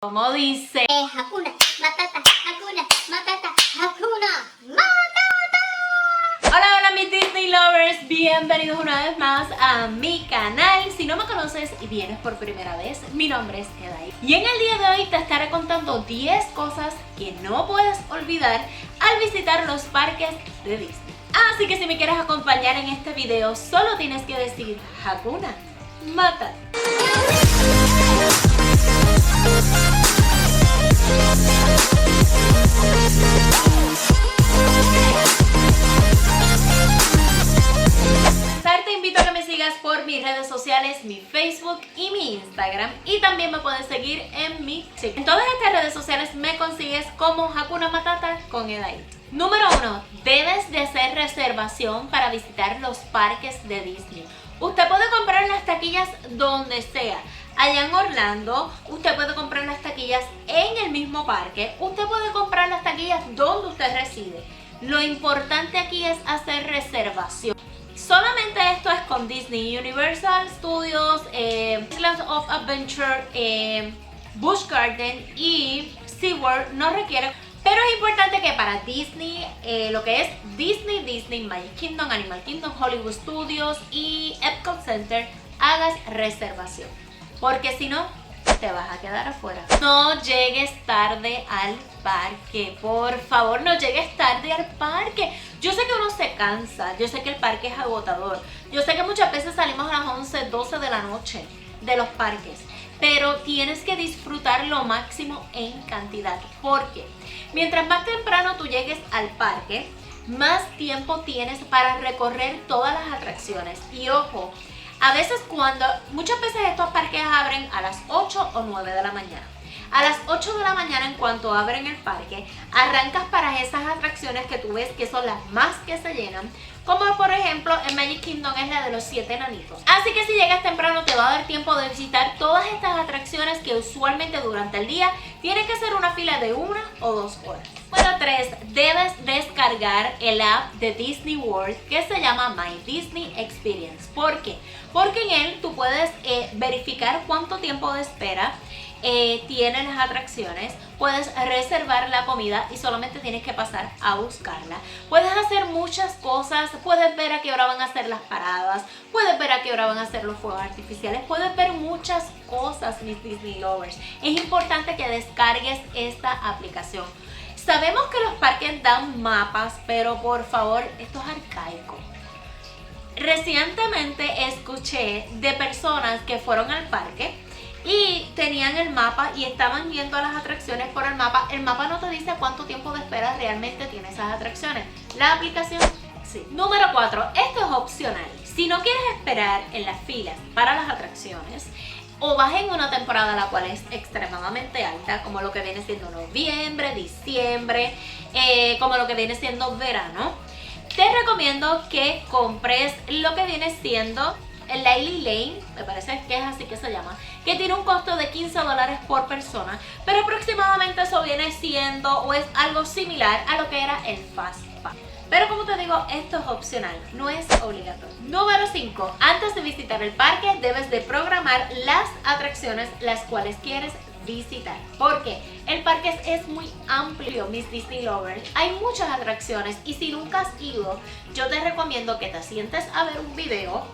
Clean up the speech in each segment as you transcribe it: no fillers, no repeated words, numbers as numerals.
Como dice Hakuna Matata, Hakuna Matata, Hakuna Matata. Hola mis Disney lovers, bienvenidos una vez más a mi canal. Si no me conoces y vienes por primera vez, mi nombre es Edai y en el día de hoy te estaré contando 10 cosas que no puedes olvidar al visitar los parques de Disney. Así que si me quieres acompañar en este video, solo tienes que decir Hakuna Matata. Te invito a que me sigas por mis redes sociales, mi Facebook y mi Instagram, y también me puedes seguir en mi TikTok. En todas estas redes sociales me consigues como Hakuna Matata con Edai. Número 1. Debes de hacer reservación para visitar los parques de Disney. Usted puede comprar las taquillas donde sea. Allá en Orlando, usted puede comprar las taquillas en el mismo parque. Usted puede comprar las taquillas donde usted reside. Lo importante aquí es hacer reservación. Solamente esto es con Disney, Universal Studios, Islands of Adventure, Busch Garden y SeaWorld no requieren. Pero es importante que para Disney, lo que es Disney, Magic Kingdom, Animal Kingdom, Hollywood Studios y Epcot Center, hagas reservación. Porque si no, te vas a quedar afuera. No llegues tarde al parque, por favor, no llegues tarde al parque. Yo sé que uno se cansa, yo sé que el parque es agotador, yo sé que muchas veces salimos a las 11, 12 de la noche de los parques, pero tienes que disfrutar lo máximo en cantidad, porque mientras más temprano tú llegues al parque, más tiempo tienes para recorrer todas las atracciones. Y ojo, a veces muchas veces estos parques abren a las 8 o 9 de la mañana. A las 8 de la mañana, en cuanto abren el parque, arrancas para esas atracciones que tú ves que son las más que se llenan, como por ejemplo en Magic Kingdom es la de los 7 enanitos. Así que si llegas temprano te va a dar tiempo de visitar todas estas atracciones que usualmente durante el día tienes que hacer una fila de 1 o 2 horas. Número 3, debes descargar el app de Disney World que se llama My Disney Experience. ¿Por qué? Porque en él tú puedes verificar cuánto tiempo de espera tienen las atracciones, puedes reservar la comida y solamente tienes que pasar a buscarla. Puedes hacer muchas cosas, puedes ver a qué hora van a ser las paradas, puedes ver a qué hora van a ser los fuegos artificiales, puedes ver muchas cosas, mis Disney lovers. Es importante que descargues esta aplicación. Sabemos que los parques dan mapas, pero por favor, esto es arcaico. Recientemente escuché de personas que fueron al parque y tenían el mapa y estaban yendo a las atracciones por el mapa. El mapa no te dice cuánto tiempo de espera realmente tiene esas atracciones. La aplicación sí. Número 4. Esto es opcional. Si no quieres esperar en las filas para las atracciones o vas en una temporada la cual es extremadamente alta, como lo que viene siendo noviembre, diciembre, como lo que viene siendo verano, te recomiendo que compres lo que viene siendo el Lily Lane, me parece que es así que se llama, que tiene un costo de $15 por persona, pero aproximadamente eso viene siendo o es algo similar a lo que era el Fast Pass. Pero como te digo, esto es opcional, no es obligatorio. Número 5. Antes de visitar el parque debes de programar las atracciones las cuales quieres visitar, porque el parque es muy amplio, mis Disney lovers. Hay muchas atracciones y si nunca has ido, yo te recomiendo que te sientes a ver un video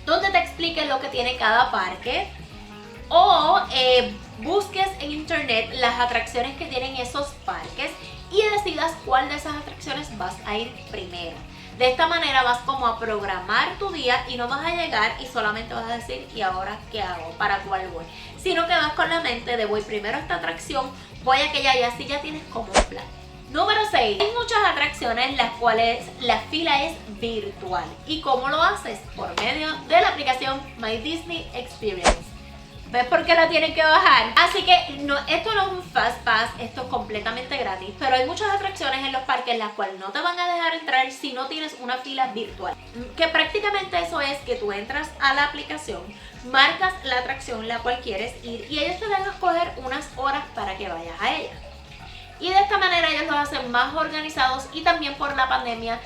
donde te explique lo que tiene cada parque o busques en internet las atracciones que tienen esos parques y decidas cuál de esas atracciones vas a ir primero. De esta manera vas como a programar tu día y no vas a llegar y solamente vas a decir ¿y ahora qué hago? ¿Para cuál voy? Sino que vas con la mente de voy primero a esta atracción, voy a aquella y así ya tienes como un plan. Número 6. Hay muchas atracciones las cuales la fila es virtual. ¿Y cómo lo haces? Por medio de la aplicación My Disney Experience. ¿Ves por qué la tienen que bajar? Así que esto no es un Fast Pass, esto es completamente gratis. Pero hay muchas atracciones en los parques las cuales no te van a dejar entrar si no tienes una fila virtual. Que prácticamente eso es que tú entras a la aplicación, marcas la atracción la cual quieres ir y ellos te van a escoger unas horas para que vayas a ella. Y de esta manera ellos los hacen más organizados y también por la pandemia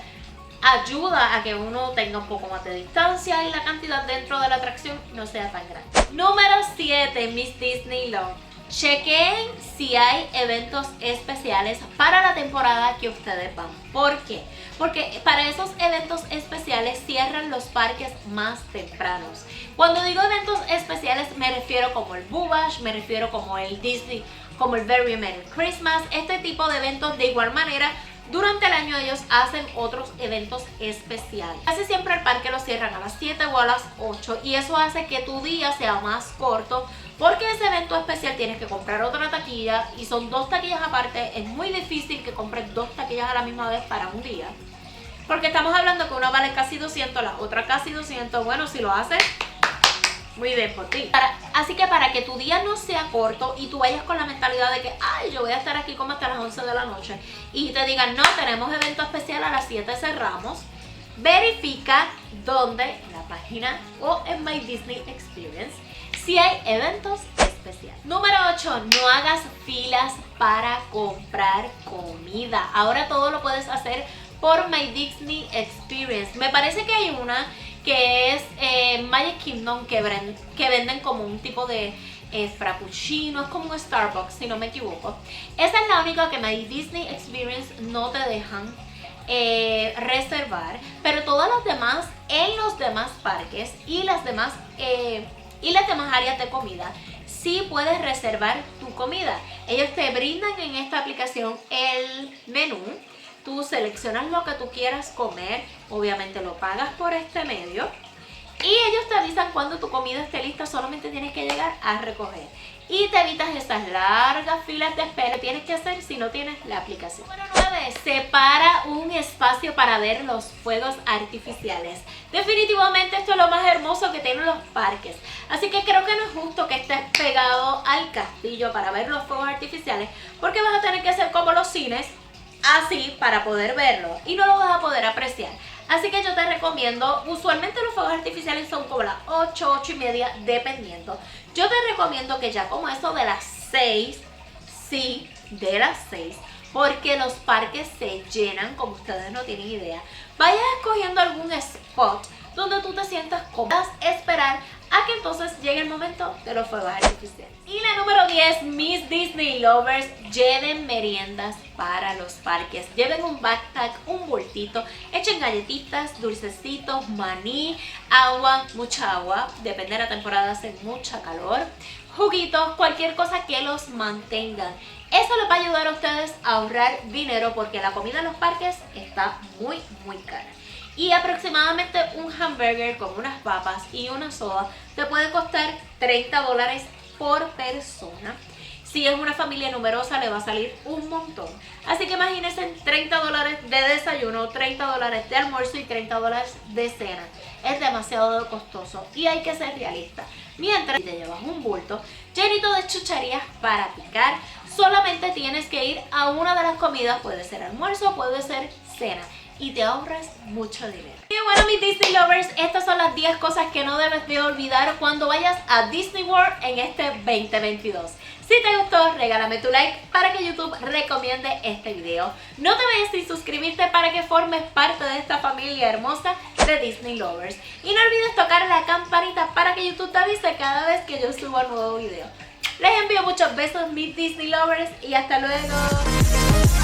ayuda a que uno tenga un poco más de distancia y la cantidad dentro de la atracción no sea tan grande. Número 7, Miss Disney Love. chequen si hay eventos especiales para la temporada que ustedes van. ¿Por qué? Porque para esos eventos especiales cierran los parques más tempranos. Cuando digo eventos especiales me refiero como el Boo Bash, me refiero como el Disney, como el Very Merry Christmas, este tipo de eventos. De igual manera, durante el año ellos hacen otros eventos especiales. Casi siempre el parque lo cierran a las 7 o a las 8 y eso hace que tu día sea más corto, porque ese evento especial tienes que comprar otra taquilla y son 2 taquillas aparte. Es muy difícil que compres 2 taquillas a la misma vez para un día, porque estamos hablando que una vale casi 200, la otra casi 200. Bueno, si lo haces, muy bien por ti. Así que para que tu día no sea corto y tú vayas con la mentalidad de que ay, yo voy a estar aquí como hasta las 11 de la noche y te digan no, tenemos evento especial a las 7 cerramos, verifica dónde en la página o en My Disney Experience si hay eventos especiales. Número 8, no hagas filas para comprar comida. Ahora todo lo puedes hacer por My Disney Experience. Me parece que hay una que es Magic Kingdom, que venden como un tipo de frappuccino, es como un Starbucks si no me equivoco. Esa es la única que My Disney Experience no te dejan reservar, pero todas las demás, en los demás parques y las demás áreas de comida, sí puedes reservar tu comida. Ellos te brindan en esta aplicación el menú. Tú seleccionas lo que tú quieras comer, obviamente lo pagas por este medio y ellos te avisan cuando tu comida esté lista, solamente tienes que llegar a recoger y te evitas esas largas filas de espera que tienes que hacer si no tienes la aplicación. Número 9, separa un espacio para ver los fuegos artificiales. Definitivamente esto es lo más hermoso que tienen los parques, así que creo que no es justo que estés pegado al castillo para ver los fuegos artificiales, porque vas a tener que hacer como los cines, así para poder verlo y no lo vas a poder apreciar. Así que yo te recomiendo, usualmente los fuegos artificiales son como las 8, 8 y media, dependiendo. Yo te recomiendo que ya como eso de las 6, sí, de las 6, porque los parques se llenan como ustedes no tienen idea. Vayas escogiendo algún spot donde tú te sientas cómoda, esperar a que entonces llegue el momento de los fuegos artificiales. Y la número 10, mis Disney lovers, lleven meriendas para los parques. Lleven un backpack, un bultito, echen galletitas, dulcecitos, maní, agua, mucha agua, depende de la temporada, hace mucha calor, juguitos, cualquier cosa que los mantengan. Eso les va a ayudar a ustedes a ahorrar dinero, porque la comida en los parques está muy cara. Y aproximadamente un hamburger con unas papas y una soda te puede costar $30 por persona. Si es una familia numerosa le va a salir un montón. Así que imagínense $30 de desayuno, $30 de almuerzo y $30 de cena. Es demasiado costoso y hay que ser realista. Mientras te llevas un bulto llenito de chucherías para picar, solamente tienes que ir a una de las comidas, puede ser almuerzo, puede ser cena, y te ahorras mucho dinero. Y bueno, mis Disney lovers, estas son las 10 cosas que no debes de olvidar cuando vayas a Disney World en este 2022. Si te gustó, regálame tu like para que YouTube recomiende este video. No te vayas sin suscribirte para que formes parte de esta familia hermosa de Disney lovers. Y no olvides tocar la campanita para que YouTube te avise cada vez que yo suba un nuevo video. Les envío muchos besos, mis Disney lovers, y hasta luego.